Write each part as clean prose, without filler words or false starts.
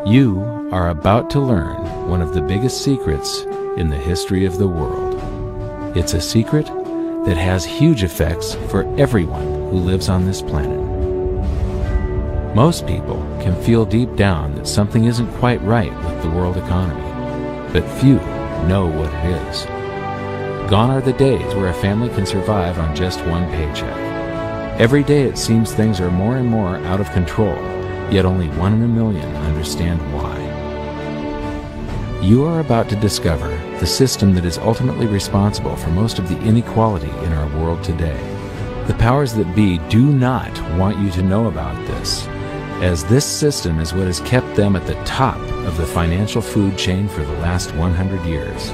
You are about to learn one of the biggest secrets in the history of the world. It's a secret that has huge effects for everyone who lives on this planet. Most people can feel deep down that something isn't quite right with the world economy, but few know what it is. Gone are the days where a family can survive on just one paycheck. Every day it seems things are more and more out of control, yet only 1 in a million understand why. You are about to discover the system that is ultimately responsible for most of the inequality in our world today. The powers that be do not want you to know about this, as this system is what has kept them at the top of the financial food chain for the last 100 years.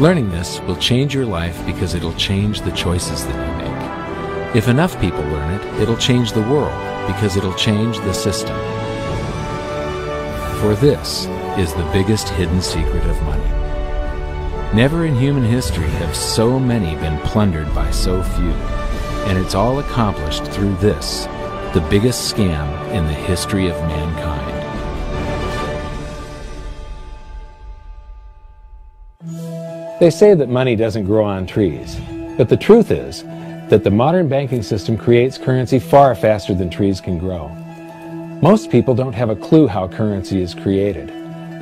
Learning this will change your life because it'll change the choices that you make. If enough people learn it, it'll change the world because it'll change the system. For this is the biggest hidden secret of money. Never in human history have so many been plundered by so few, and it's all accomplished through this, the biggest scam in the history of mankind. They say that money doesn't grow on trees, but the truth is that the modern banking system creates currency far faster than trees can grow. Most people don't have a clue how currency is created.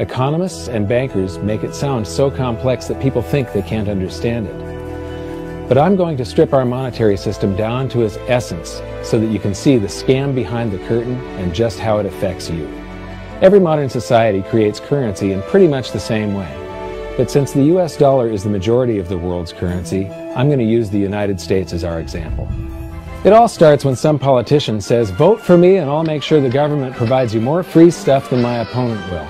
Economists and bankers make it sound so complex that people think they can't understand it. But I'm going to strip our monetary system down to its essence so that you can see the scam behind the curtain and just how it affects you. Every modern society creates currency in pretty much the same way. But since the US dollar is the majority of the world's currency, I'm going to use the United States as our example. It all starts when some politician says, "Vote for me and I'll make sure the government provides you more free stuff than my opponent will."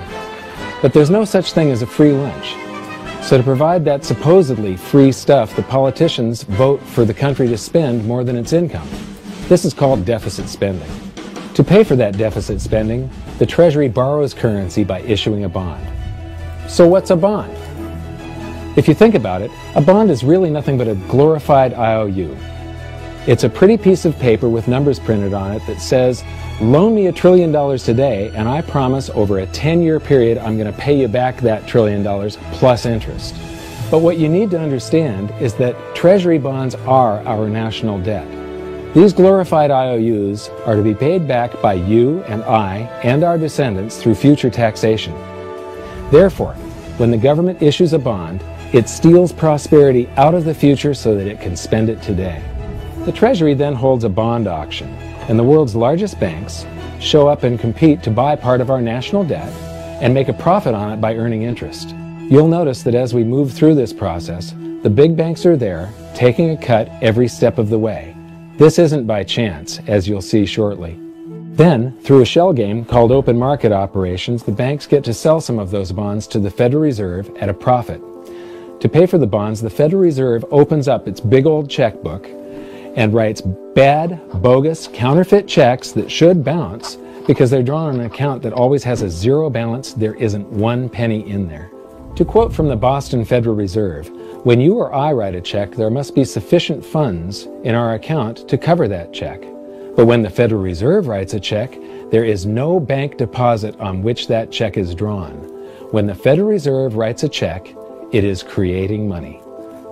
But there's no such thing as a free lunch. So to provide that supposedly free stuff, the politicians vote for the country to spend more than its income. This is called deficit spending. To pay for that deficit spending, the Treasury borrows currency by issuing a bond. So what's a bond? If you think about it, a bond is really nothing but a glorified IOU. It's a pretty piece of paper with numbers printed on it that says, "Loan me $1 trillion today, and I promise over a 10-year period I'm going to pay you back that $1 trillion plus interest." But what you need to understand is that Treasury bonds are our national debt. These glorified IOUs are to be paid back by you and I and our descendants through future taxation. Therefore, when the government issues a bond, it steals prosperity out of the future so that it can spend it today. The Treasury then holds a bond auction, and the world's largest banks show up and compete to buy part of our national debt and make a profit on it by earning interest. You'll notice that as we move through this process, the big banks are there, taking a cut every step of the way. This isn't by chance, as you'll see shortly. Then, through a shell game called open market operations, the banks get to sell some of those bonds to the Federal Reserve at a profit. To pay for the bonds, the Federal Reserve opens up its big old checkbook and writes bad, bogus, counterfeit checks that should bounce because they're drawn on an account that always has a zero balance. There isn't 1 penny in there. To quote from the Boston Federal Reserve, "When you or I write a check, there must be sufficient funds in our account to cover that check. But when the Federal Reserve writes a check, there is no bank deposit on which that check is drawn. When the Federal Reserve writes a check, it is creating money."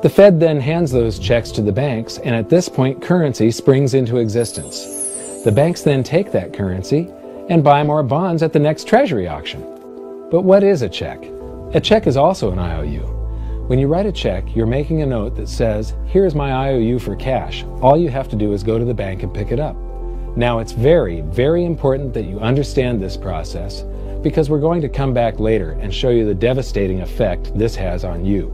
The Fed then hands those checks to the banks, and at this point, currency springs into existence. The banks then take that currency and buy more bonds at the next Treasury auction. But what is a check? A check is also an IOU. When you write a check, you're making a note that says, "Here's my IOU for cash. All you have to do is go to the bank and pick it up." Now, it's very, very important that you understand this process because we're going to come back later and show you the devastating effect this has on you.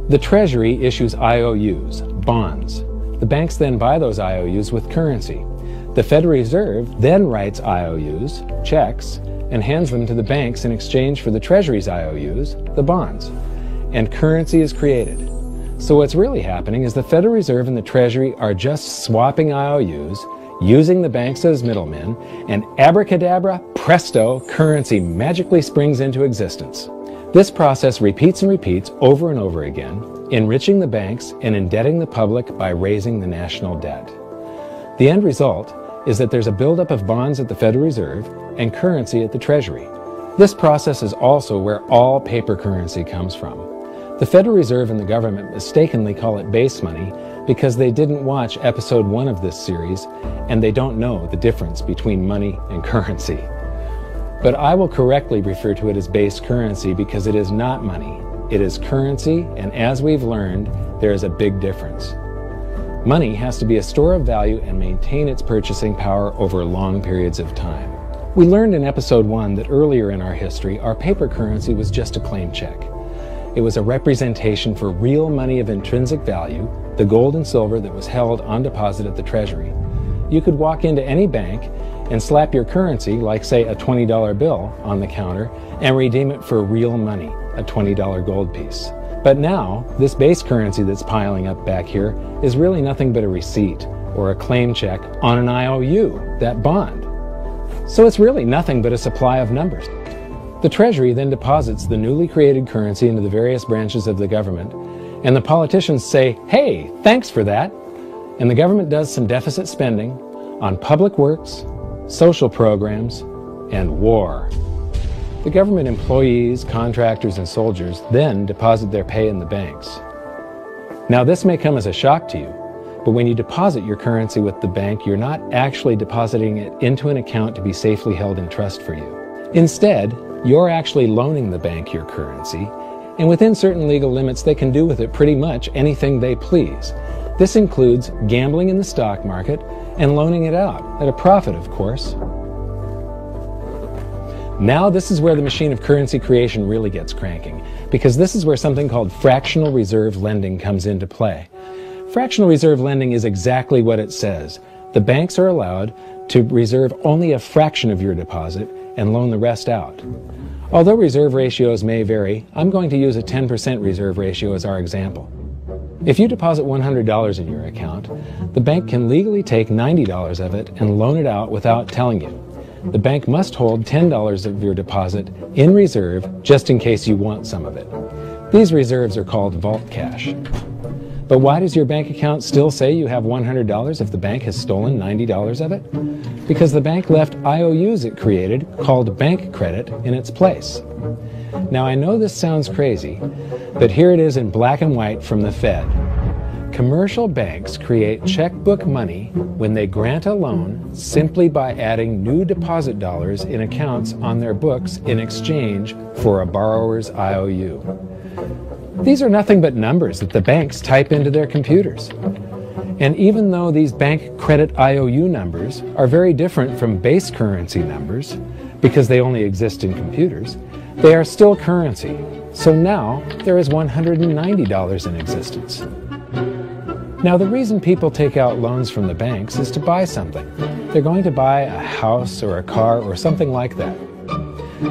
The Treasury issues IOUs, bonds. The banks then buy those IOUs with currency. The Federal Reserve then writes IOUs, checks, and hands them to the banks in exchange for the Treasury's IOUs, the bonds. And currency is created. So what's really happening is the Federal Reserve and the Treasury are just swapping IOUs, using the banks as middlemen, and abracadabra, presto, currency magically springs into existence. This process repeats and repeats over and over again, enriching the banks and indebting the public by raising the national debt. The end result is that there's a buildup of bonds at the Federal Reserve and currency at the Treasury. This process is also where all paper currency comes from. The Federal Reserve and the government mistakenly call it base money because they didn't watch episode 1 of this series and they don't know the difference between money and currency. But I will correctly refer to it as base currency because it is not money. It is currency, and as we've learned, there is a big difference. Money has to be a store of value and maintain its purchasing power over long periods of time. We learned in episode 1 that earlier in our history, our paper currency was just a claim check. It was a representation for real money of intrinsic value, the gold and silver that was held on deposit at the Treasury. You could walk into any bank and slap your currency, like say a $20 bill, on the counter and redeem it for real money, a $20 gold piece. But now, this base currency that's piling up back here is really nothing but a receipt or a claim check on an IOU, that bond. So it's really nothing but a supply of numbers. The Treasury then deposits the newly created currency into the various branches of the government, and the politicians say, "Hey, thanks for that." And the government does some deficit spending on public works, social programs, and war. The government employees, contractors, and soldiers then deposit their pay in the banks. Now, this may come as a shock to you, but when you deposit your currency with the bank, you're not actually depositing it into an account to be safely held in trust for you. Instead, you're actually loaning the bank your currency, and within certain legal limits, they can do with it pretty much anything they please. This includes gambling in the stock market and loaning it out, at a profit, of course. Now this is where the machine of currency creation really gets cranking, because this is where something called fractional reserve lending comes into play. Fractional reserve lending is exactly what it says. The banks are allowed to reserve only a fraction of your deposit and loan the rest out. Although reserve ratios may vary, I'm going to use a 10% reserve ratio as our example. If you deposit $100 in your account, the bank can legally take $90 of it and loan it out without telling you. The bank must hold $10 of your deposit in reserve just in case you want some of it. These reserves are called vault cash. But why does your bank account still say you have $100 if the bank has stolen $90 of it? Because the bank left IOUs it created called bank credit in its place. Now I know this sounds crazy, but here it is in black and white from the Fed. Commercial banks create checkbook money when they grant a loan simply by adding new deposit dollars in accounts on their books in exchange for a borrower's IOU. These are nothing but numbers that the banks type into their computers. And even though these bank credit IOU numbers are very different from base currency numbers, because they only exist in computers, they are still currency. So now there is $190 in existence. Now, the reason people take out loans from the banks is to buy something. They're going to buy a house or a car or something like that.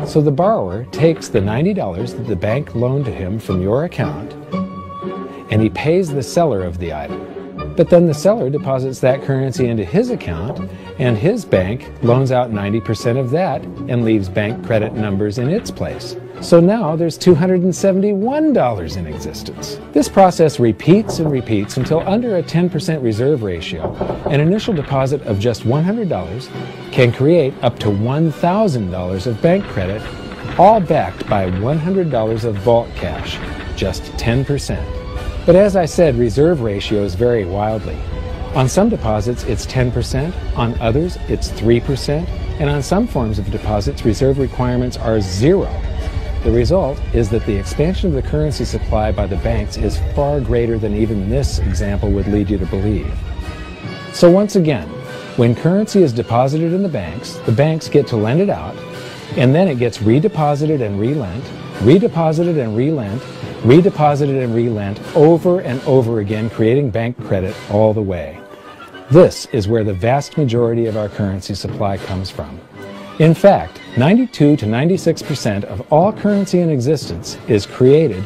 So the borrower takes the $90 that the bank loaned to him from your account, and he pays the seller of the item. But then the seller deposits that currency into his account, and his bank loans out 90% of that and leaves bank credit numbers in its place. So now there's $271 in existence. This process repeats and repeats until under a 10% reserve ratio, an initial deposit of just $100 can create up to $1,000 of bank credit, all backed by $100 of vault cash, just 10%. But as I said, reserve ratios vary wildly. On some deposits, it's 10%, on others, it's 3%, and on some forms of deposits, reserve requirements are 0. The result is that the expansion of the currency supply by the banks is far greater than even this example would lead you to believe. So once again, when currency is deposited in the banks get to lend it out, and then it gets redeposited and relent, redeposited and relent, redeposited and relent over and over again, creating bank credit all the way. This is where the vast majority of our currency supply comes from. In fact, 92 to 96% of all currency in existence is created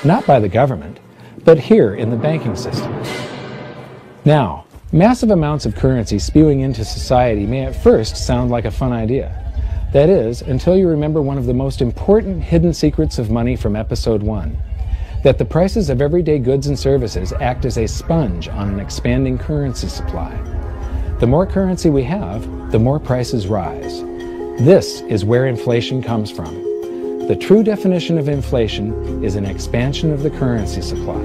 not by the government, but here in the banking system. Now, massive amounts of currency spewing into society may at first sound like a fun idea. That is, until you remember one of the most important hidden secrets of money from episode 1, that the prices of everyday goods and services act as a sponge on an expanding currency supply. The more currency we have, the more prices rise. This is where inflation comes from. The true definition of inflation is an expansion of the currency supply.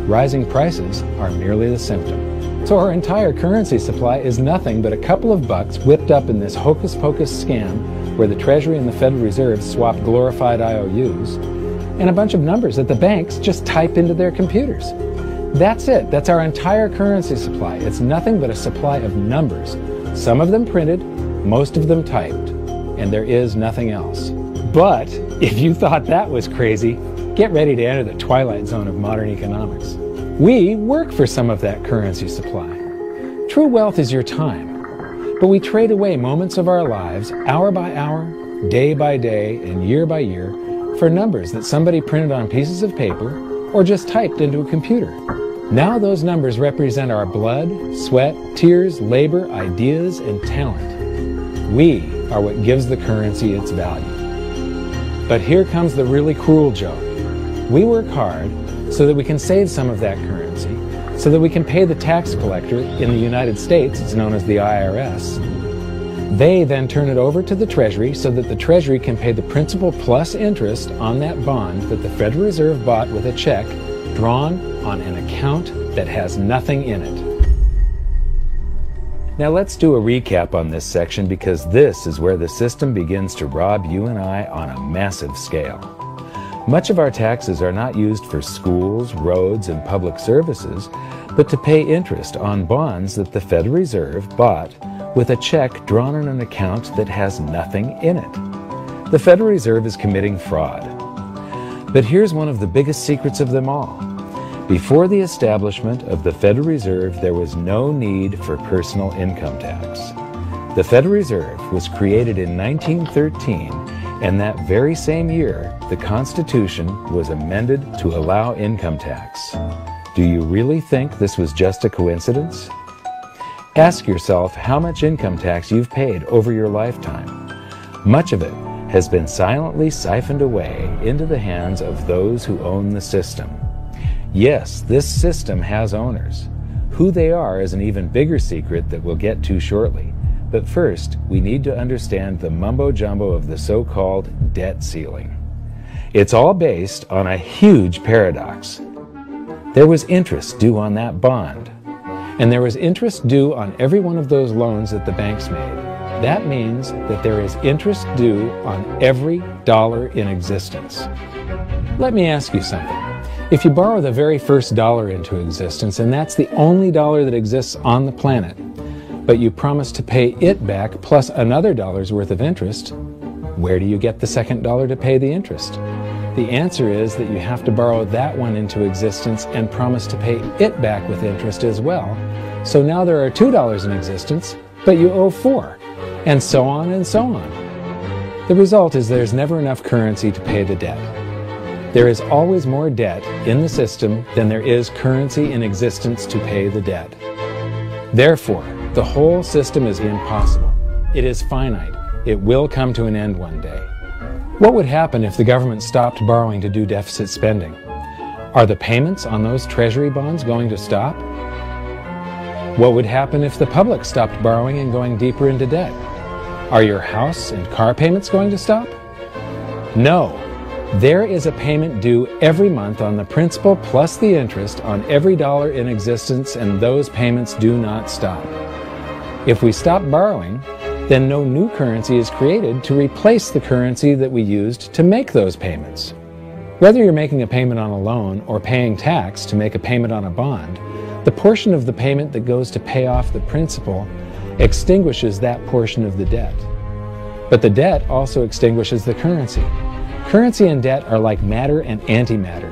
Rising prices are merely the symptom. So our entire currency supply is nothing but a couple of bucks whipped up in this hocus-pocus scam where the Treasury and the Federal Reserve swap glorified IOUs, and a bunch of numbers that the banks just type into their computers. That's it. That's our entire currency supply. It's nothing but a supply of numbers. Some of them printed, most of them typed, and there is nothing else. But if you thought that was crazy, get ready to enter the twilight zone of modern economics. We work for some of that currency supply. True wealth is your time, but we trade away moments of our lives, hour by hour, day by day, and year by year, for numbers that somebody printed on pieces of paper or just typed into a computer. Now those numbers represent our blood, sweat, tears, labor, ideas, and talent. We are what gives the currency its value. But here comes the really cruel joke. We work hard so that we can save some of that currency, so that we can pay the tax collector. In the United States, it's known as the IRS. They then turn it over to the Treasury so that the Treasury can pay the principal plus interest on that bond that the Federal Reserve bought with a check drawn on an account that has nothing in it. Now let's do a recap on this section, because this is where the system begins to rob you and I on a massive scale. Much of our taxes are not used for schools, roads, and public services, but to pay interest on bonds that the Federal Reserve bought with a check drawn on an account that has nothing in it. The Federal Reserve is committing fraud. But here's one of the biggest secrets of them all. Before the establishment of the Federal Reserve, there was no need for personal income tax. The Federal Reserve was created in 1913, and that very same year, the Constitution was amended to allow income tax. Do you really think this was just a coincidence? Ask yourself how much income tax you've paid over your lifetime. Much of it has been silently siphoned away into the hands of those who own the system. Yes, this system has owners. Who they are is an even bigger secret that we'll get to shortly. But first, we need to understand the mumbo-jumbo of the so-called debt ceiling. It's all based on a huge paradox. There was interest due on that bond, and there was interest due on every one of those loans that the banks made. That means that there is interest due on every dollar in existence. Let me ask you something. If you borrow the very first dollar into existence, and that's the only dollar that exists on the planet, but you promise to pay it back plus another dollar's worth of interest, where do you get the second dollar to pay the interest? The answer is that you have to borrow that one into existence and promise to pay it back with interest as well. So now there are $2 in existence, but you owe $4, and so on and so on. The result is there's never enough currency to pay the debt. There is always more debt in the system than there is currency in existence to pay the debt. Therefore, the whole system is impossible. It is finite. It will come to an end one day. What would happen if the government stopped borrowing to do deficit spending? Are the payments on those treasury bonds going to stop? What would happen if the public stopped borrowing and going deeper into debt? Are your house and car payments going to stop? No. There is a payment due every month on the principal plus the interest on every dollar in existence, and those payments do not stop. If we stop borrowing, then no new currency is created to replace the currency that we used to make those payments. Whether you're making a payment on a loan or paying tax to make a payment on a bond, the portion of the payment that goes to pay off the principal extinguishes that portion of the debt. But the debt also extinguishes the currency. Currency and debt are like matter and antimatter.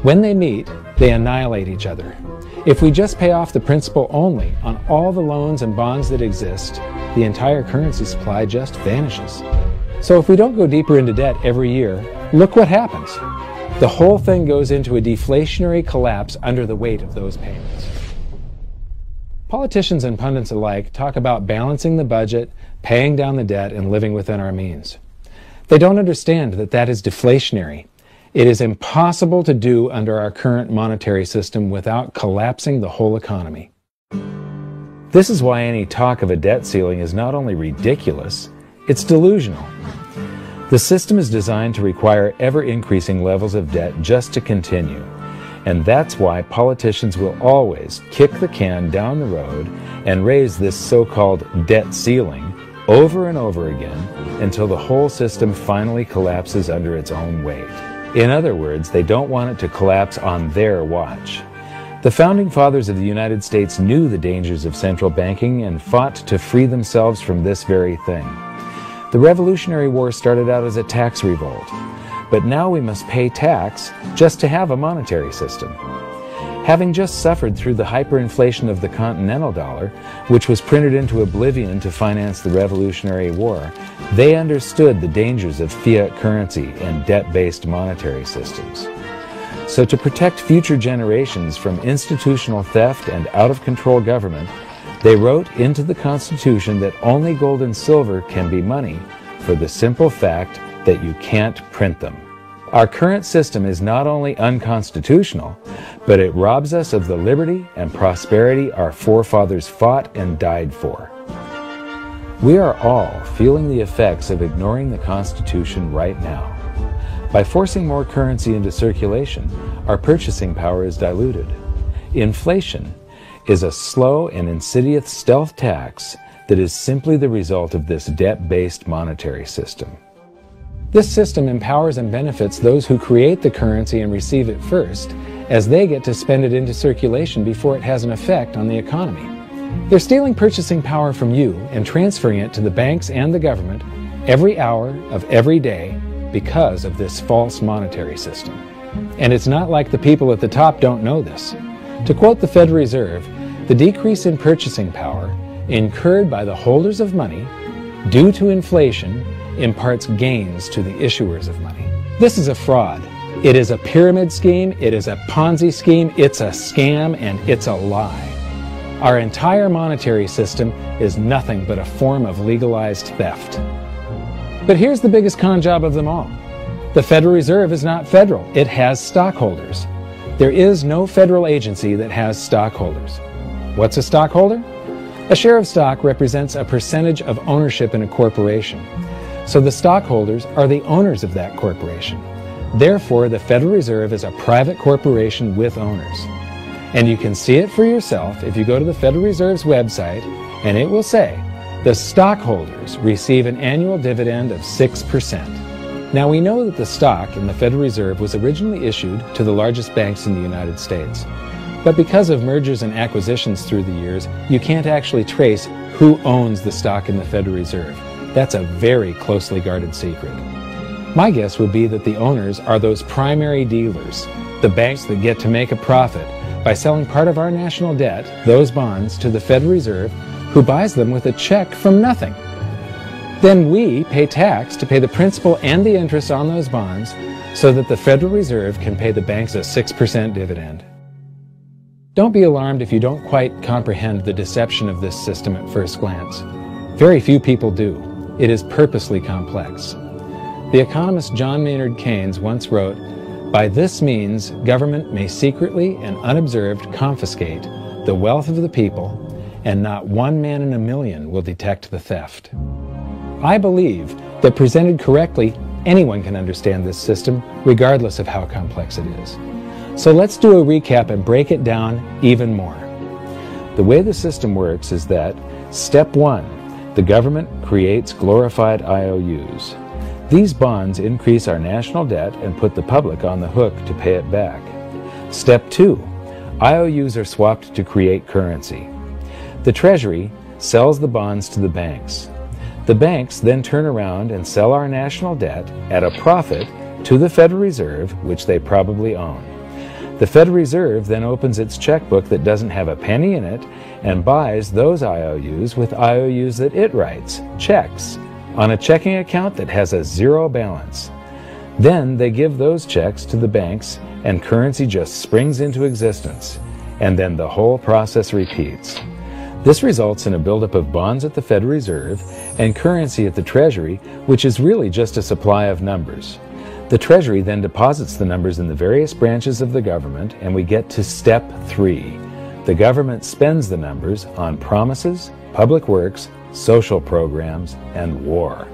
When they meet, they annihilate each other. If we just pay off the principal only on all the loans and bonds that exist, the entire currency supply just vanishes. So if we don't go deeper into debt every year, look what happens. The whole thing goes into a deflationary collapse under the weight of those payments. Politicians and pundits alike talk about balancing the budget, paying down the debt, and living within our means. They don't understand that that is deflationary. It is impossible to do under our current monetary system without collapsing the whole economy. This is why any talk of a debt ceiling is not only ridiculous, it's delusional. The system is designed to require ever-increasing levels of debt just to continue. And that's why politicians will always kick the can down the road and raise this so-called debt ceiling over and over again until the whole system finally collapses under its own weight. In other words, they don't want it to collapse on their watch. The founding fathers of the United States knew the dangers of central banking and fought to free themselves from this very thing. The Revolutionary War started out as a tax revolt, but now we must pay tax just to have a monetary system. Having just suffered through the hyperinflation of the continental dollar, which was printed into oblivion to finance the Revolutionary War, they understood the dangers of fiat currency and debt-based monetary systems. So to protect future generations from institutional theft and out-of-control government, they wrote into the Constitution that only gold and silver can be money for the simple fact that you can't print them. Our current system is not only unconstitutional, but it robs us of the liberty and prosperity our forefathers fought and died for. We are all feeling the effects of ignoring the Constitution right now. By forcing more currency into circulation, our purchasing power is diluted. Inflation is a slow and insidious stealth tax that is simply the result of this debt-based monetary system. This system empowers and benefits those who create the currency and receive it first, as they get to spend it into circulation before it has an effect on the economy. They're stealing purchasing power from you and transferring it to the banks and the government every hour of every day because of this false monetary system. And it's not like the people at the top don't know this. To quote the Federal Reserve, the decrease in purchasing power incurred by the holders of money due to inflation imparts gains to the issuers of money. This is a fraud. It is a pyramid scheme, it is a Ponzi scheme, it's a scam, and it's a lie. Our entire monetary system is nothing but a form of legalized theft. But here's the biggest con job of them all. The Federal Reserve is not federal, it has stockholders. There is no federal agency that has stockholders. What's a stockholder? A share of stock represents a percentage of ownership in a corporation. So the stockholders are the owners of that corporation. Therefore, the Federal Reserve is a private corporation with owners. And you can see it for yourself if you go to the Federal Reserve's website, and it will say, the stockholders receive an annual dividend of 6%. Now we know that the stock in the Federal Reserve was originally issued to the largest banks in the United States. But because of mergers and acquisitions through the years, you can't actually trace who owns the stock in the Federal Reserve. That's a very closely guarded secret. My guess would be that the owners are those primary dealers, the banks that get to make a profit by selling part of our national debt, those bonds, to the Federal Reserve, who buys them with a check from nothing. Then we pay tax to pay the principal and the interest on those bonds so that the Federal Reserve can pay the banks a 6% dividend. Don't be alarmed if you don't quite comprehend the deception of this system at first glance. Very few people do. It is purposely complex. The economist John Maynard Keynes once wrote, "By this means, government may secretly and unobserved confiscate the wealth of the people, and not one man in a million will detect the theft." I believe that presented correctly, anyone can understand this system, regardless of how complex it is. So let's do a recap and break it down even more. The way the system works is that, step 1, the government creates glorified IOUs. These bonds increase our national debt and put the public on the hook to pay it back. Step 2, IOUs are swapped to create currency. The Treasury sells the bonds to the banks. The banks then turn around and sell our national debt at a profit to the Federal Reserve, which they probably own. The Federal Reserve then opens its checkbook that doesn't have a penny in it and buys those IOUs with IOUs that it writes, checks, on a checking account that has a zero balance. Then they give those checks to the banks and currency just springs into existence. And then the whole process repeats. This results in a buildup of bonds at the Federal Reserve and currency at the Treasury, which is really just a supply of numbers. The Treasury then deposits the numbers in the various branches of the government, and we get to step 3. The government spends the numbers on promises, public works, social programs, and war.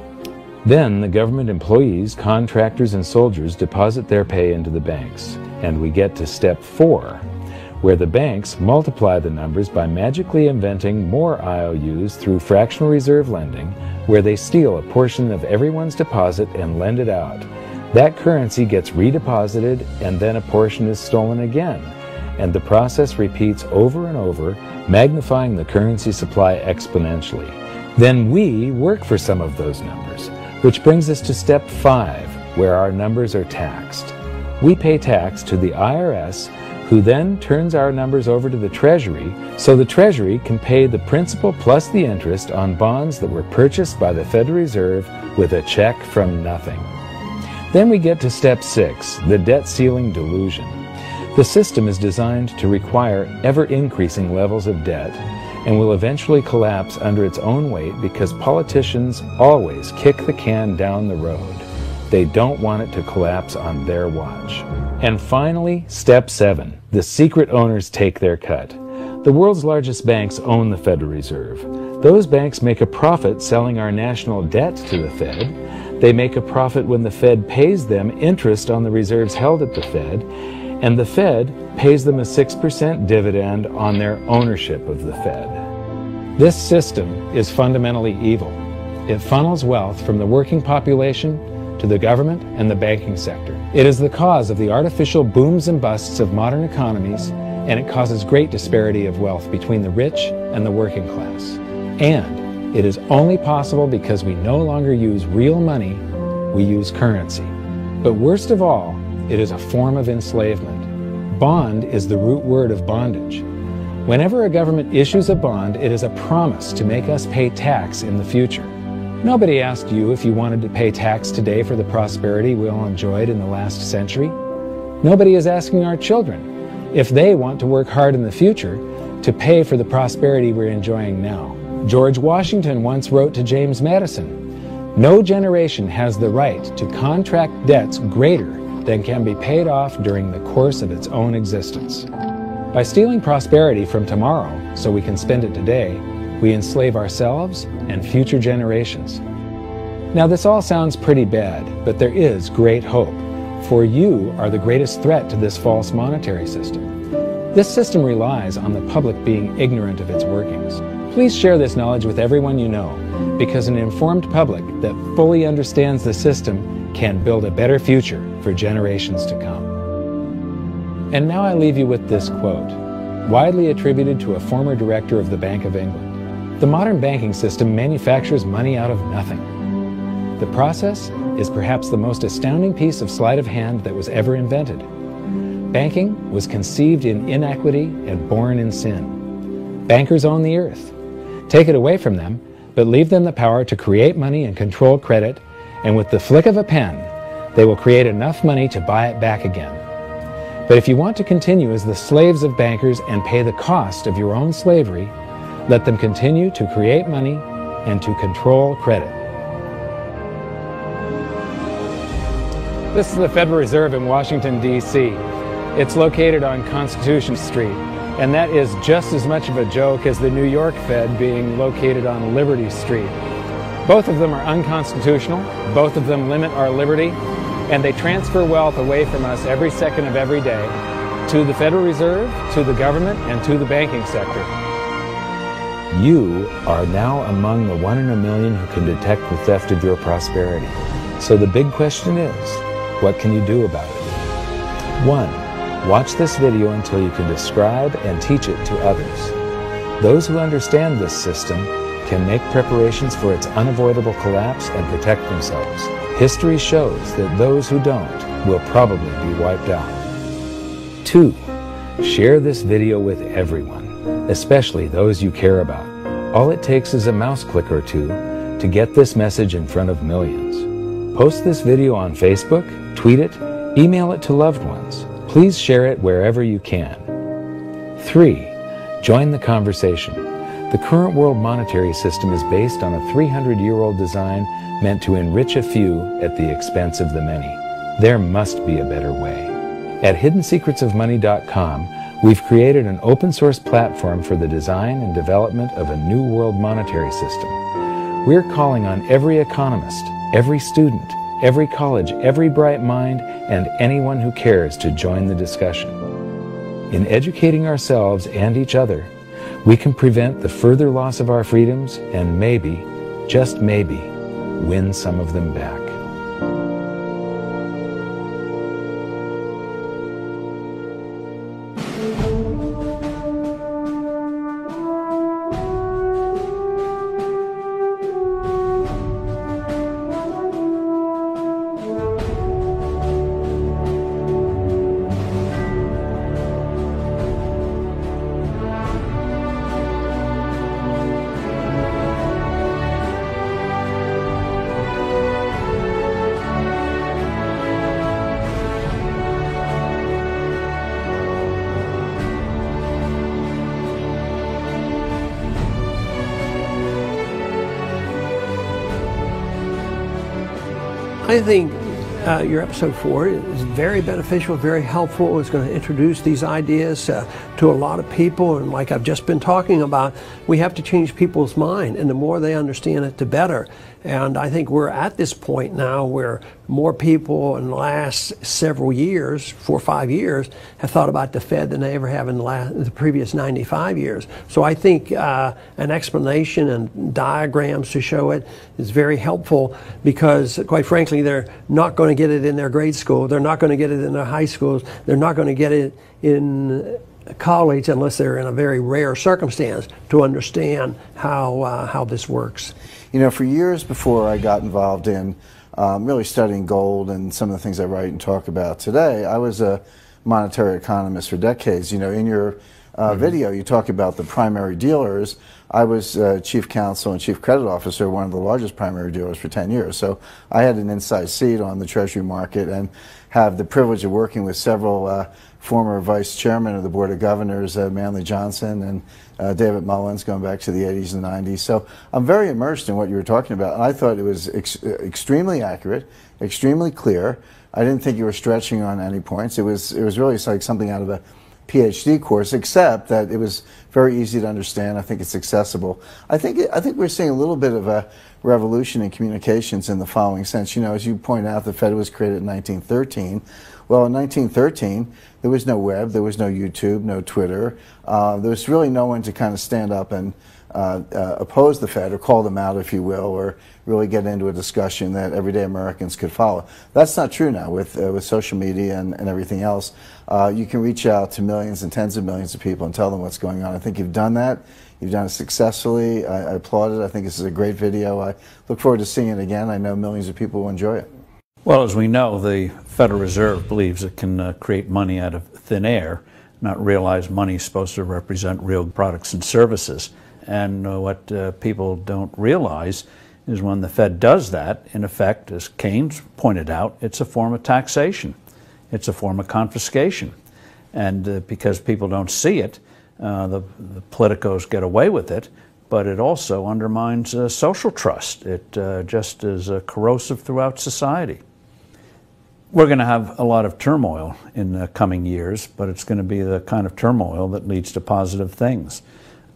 Then the government employees, contractors, and soldiers deposit their pay into the banks, and we get to step 4, where the banks multiply the numbers by magically inventing more IOUs through fractional reserve lending, where they steal a portion of everyone's deposit and lend it out. That currency gets redeposited, and then a portion is stolen again, and the process repeats over and over, magnifying the currency supply exponentially. Then we work for some of those numbers, which brings us to step 5, where our numbers are taxed. We pay tax to the IRS, who then turns our numbers over to the Treasury, so the Treasury can pay the principal plus the interest on bonds that were purchased by the Federal Reserve with a check from nothing. Then we get to step 6, the debt ceiling delusion. The system is designed to require ever-increasing levels of debt and will eventually collapse under its own weight because politicians always kick the can down the road. They don't want it to collapse on their watch. And finally, step 7, the secret owners take their cut. The world's largest banks own the Federal Reserve. Those banks make a profit selling our national debt to the Fed. They make a profit when the Fed pays them interest on the reserves held at the Fed, and the Fed pays them a 6% dividend on their ownership of the Fed. This system is fundamentally evil. It funnels wealth from the working population to the government and the banking sector. It is the cause of the artificial booms and busts of modern economies, and it causes great disparity of wealth between the rich and the working class. And it is only possible because we no longer use real money, we use currency. But worst of all, it is a form of enslavement. Bond is the root word of bondage. Whenever a government issues a bond, it is a promise to make us pay tax in the future. Nobody asked you if you wanted to pay tax today for the prosperity we all enjoyed in the last century. Nobody is asking our children if they want to work hard in the future to pay for the prosperity we're enjoying now. George Washington once wrote to James Madison, "No generation has the right to contract debts greater than can be paid off during the course of its own existence." By stealing prosperity from tomorrow so we can spend it today, we enslave ourselves and future generations. Now this all sounds pretty bad, but there is great hope, for you are the greatest threat to this false monetary system. This system relies on the public being ignorant of its workings. Please share this knowledge with everyone you know, because an informed public that fully understands the system can build a better future for generations to come. And now I leave you with this quote, widely attributed to a former director of the Bank of England. The modern banking system manufactures money out of nothing. The process is perhaps the most astounding piece of sleight of hand that was ever invented. Banking was conceived in inequity and born in sin. Bankers own the earth. Take it away from them, but leave them the power to create money and control credit, and with the flick of a pen, they will create enough money to buy it back again. But if you want to continue as the slaves of bankers and pay the cost of your own slavery, let them continue to create money and to control credit. This is the Federal Reserve in Washington, D.C. It's located on Constitution Street, and that is just as much of a joke as the New York Fed being located on Liberty Street. Both of them are unconstitutional, both of them limit our liberty, and they transfer wealth away from us every second of every day to the Federal Reserve, to the government, and to the banking sector. You are now among the 1 in a million who can detect the theft of your prosperity. So the big question is, what can you do about it? 1. Watch this video until you can describe and teach it to others. Those who understand this system can make preparations for its unavoidable collapse and protect themselves. History shows that those who don't will probably be wiped out. 2. Share this video with everyone, especially those you care about. All it takes is a mouse click or two to get this message in front of millions. Post this video on Facebook, tweet it, email it to loved ones. Please share it wherever you can. 3. Join the conversation. The current world monetary system is based on a 300-year-old design meant to enrich a few at the expense of the many. There must be a better way. At hiddensecretsofmoney.com, We've created an open-source platform for the design and development of a new world monetary system. We're calling on every economist, every student, every college, every bright mind, and anyone who cares to join the discussion. In educating ourselves and each other, we can prevent the further loss of our freedoms and maybe, just maybe, win some of them back. I think your episode 4 is very beneficial, very helpful. It's going to introduce these ideas to a lot of people, and like I've just been talking about, we have to change people's mind, and the more they understand it, the better. And I think we're at this point now where more people in the last several years, 4 or 5 years, have thought about the Fed than they ever have in the previous 95 years. So I think an explanation and diagrams to show it is very helpful, because quite frankly, they're not going to get it in their grade school. They're not going to get it in their high schools. They're not going to get it in college unless they're in a very rare circumstance to understand how this works. You know, for years before I got involved in really studying gold and some of the things I write and talk about today, I was a monetary economist for decades. You know, in your video, you talk about the primary dealers. I was chief counsel and chief credit officer, one of the largest primary dealers for 10 years. So I had an inside seat on the Treasury market and have the privilege of working with several former vice chairman of the Board of Governors, Manley Johnson and David Mullins, going back to the 80s and 90s. So I'm very immersed in what you were talking about. And I thought it was extremely accurate, extremely clear. I didn't think you were stretching on any points. It was really like something out of a PhD course, except that it was very easy to understand. I think it's accessible. I think we're seeing a little bit of a revolution in communications in the following sense. You know, as you point out, the Fed was created in 1913. Well, in 1913, there was no web, there was no YouTube, no Twitter. There was really no one to kind of stand up and oppose the Fed or call them out, if you will, or really get into a discussion that everyday Americans could follow. That's not true now with social media and everything else. You can reach out to millions and tens of millions of people and tell them what's going on. I think you've done that. You've done it successfully. I applaud it. I think this is a great video. I look forward to seeing it again. I know millions of people will enjoy it. Well, as we know, the Federal Reserve believes it can create money out of thin air, not realize money is supposed to represent real products and services. And what people don't realize is when the Fed does that, in effect, as Keynes pointed out, it's a form of taxation. It's a form of confiscation. And because people don't see it, the politicos get away with it, but it also undermines social trust. It just is corrosive throughout society. We're going to have a lot of turmoil in the coming years, but it's going to be the kind of turmoil that leads to positive things.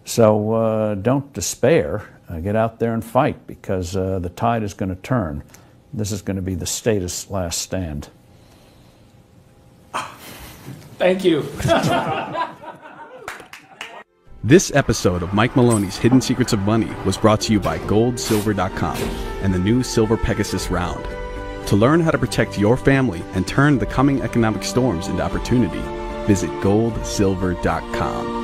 So don't despair. Get out there and fight, because the tide is going to turn. This is going to be the status last stand. Thank you. This episode of Mike Maloney's Hidden Secrets of Money was brought to you by GoldSilver.com and the new Silver Pegasus Round. To learn how to protect your family and turn the coming economic storms into opportunity, visit GoldSilver.com.